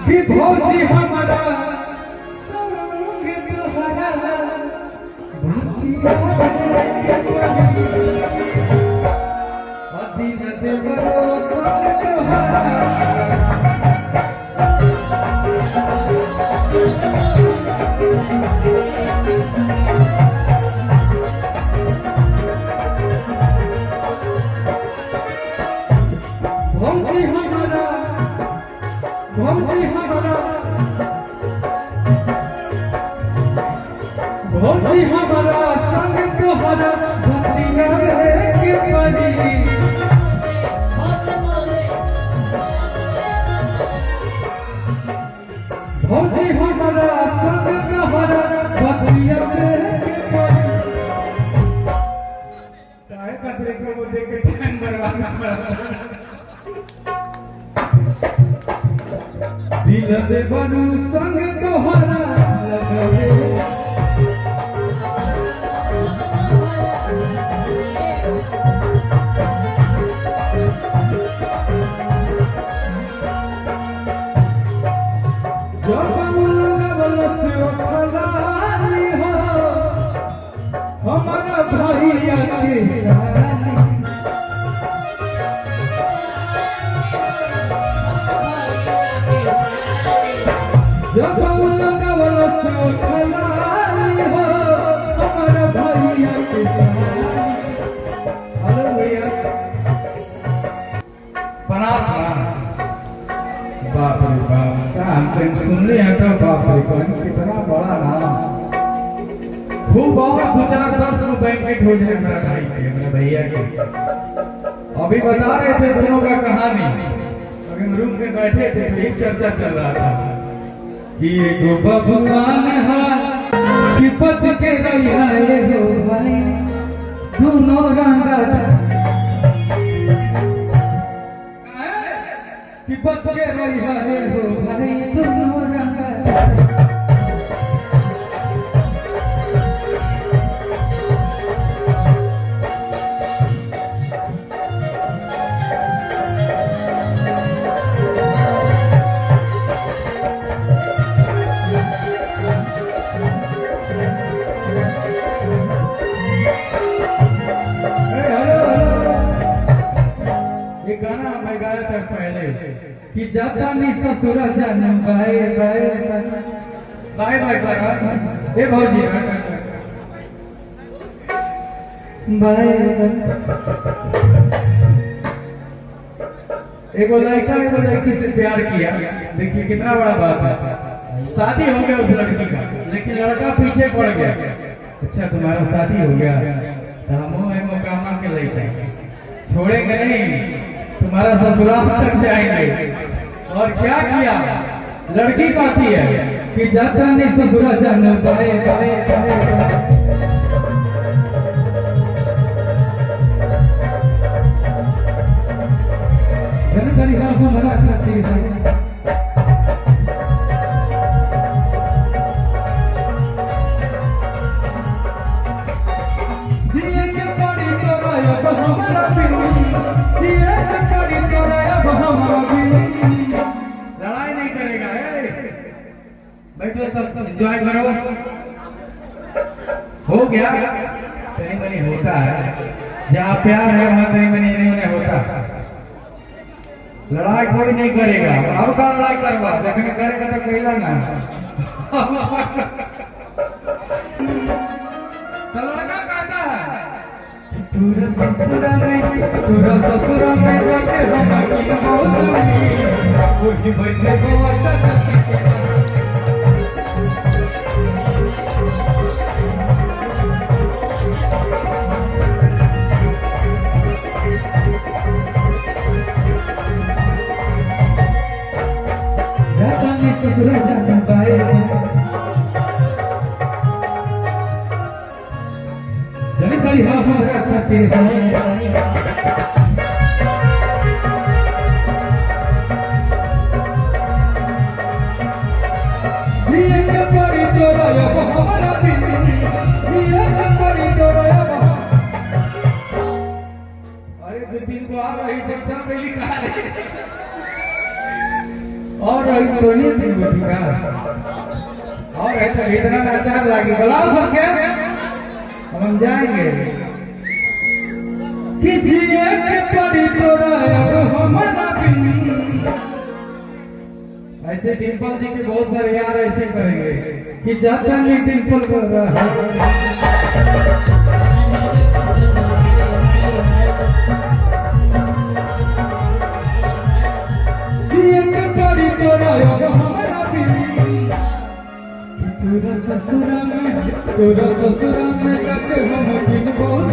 कि भौजी हमारा संग तोहरा भातिया अधीन देवरो संग तोहरा भौजी हमारा भौजी हमारा भौजी हमारा संग तोहरा भतिया के परी भौजी हमारा संग तोहरा भतिया के परी चाहे कतरे को देख के टाइम बर्बाद कर दिल दे बनू संग तोहरा लगवे जब लगल से खलानी हो हमारा भैया के रानी जब लगल से खलानी हो हमारा भैया के रानी हेलो भैया पनास बाप रे बाप हम तो सुन रहे हैं तो बाप रे बाप कितना बड़ा नाम खूब और 2-4-10 बैंकेट हो जाए मेरा भाई के मेरा भैया के अभी बता रहे थे दोनों का कहानी अभी हम रूम में बैठे थे तो एक चर्चा चल रहा था कि एगो बबुआन है कि बच के रही है हो भाई दोनों रंगा कि बच के रही है हो भाई दोनों रंगा ये गाना मैं गाया था पहले कि जाता नहीं ससुर जान bye bye bye bye bye ए भौजी बाय एगो लड़का एगो लड़की से प्यार किया देखिए कितना बड़ा बात है शादी हो गया उस लड़की का लेकिन लड़का पीछे पड़ गया अच्छा तुम्हारा शादी हो गया तो हम मुकामा के लेके छोड़ेंगे नहीं तुम्हारा ससुराल तक जाएंगे और क्या किया लड़की कहती है कि जाता नहीं ससुराल जाना बाय बाय जनकारी का हमारा खातिर है जिए के पड़ी तोरा अब हमारा बिनी जिए के पड़ी तोरा अब हमारा बिनी लड़ाई नहीं करेगा बैठो सब एंजॉय करो हो गया तनी मनी होता है जहाँ प्यार है वहाँ तनी मनी नहीं होता लड़ाई कोई नहीं करेगा और का लड़ाई करवा जखन करेगा तो कहला ना तो लड़का कहता है तूरा ससुरा में जाके हम की मौसमी वही बैठे को अच्छा जनकारी हमारा खातिर जिए के पड़ी तोरा अब हमारा बिनी जिए के पड़ी तोरा अब अरे 2-3 को आ रही शिक्षा पहली कहा और रही तो नहीं तीन गो का और है तो इतना नाचार लागी बुलाओ सबके हम जाएंगे कि जिए के पड़ी तोरा अब हमारा बिन। ऐसे डिम्पल जी के बहुत सारे यार ऐसे करेंगे कि जाता नहीं डिम्पल कर रहा है तोरा ससुरा में जाके हम दिन बहुत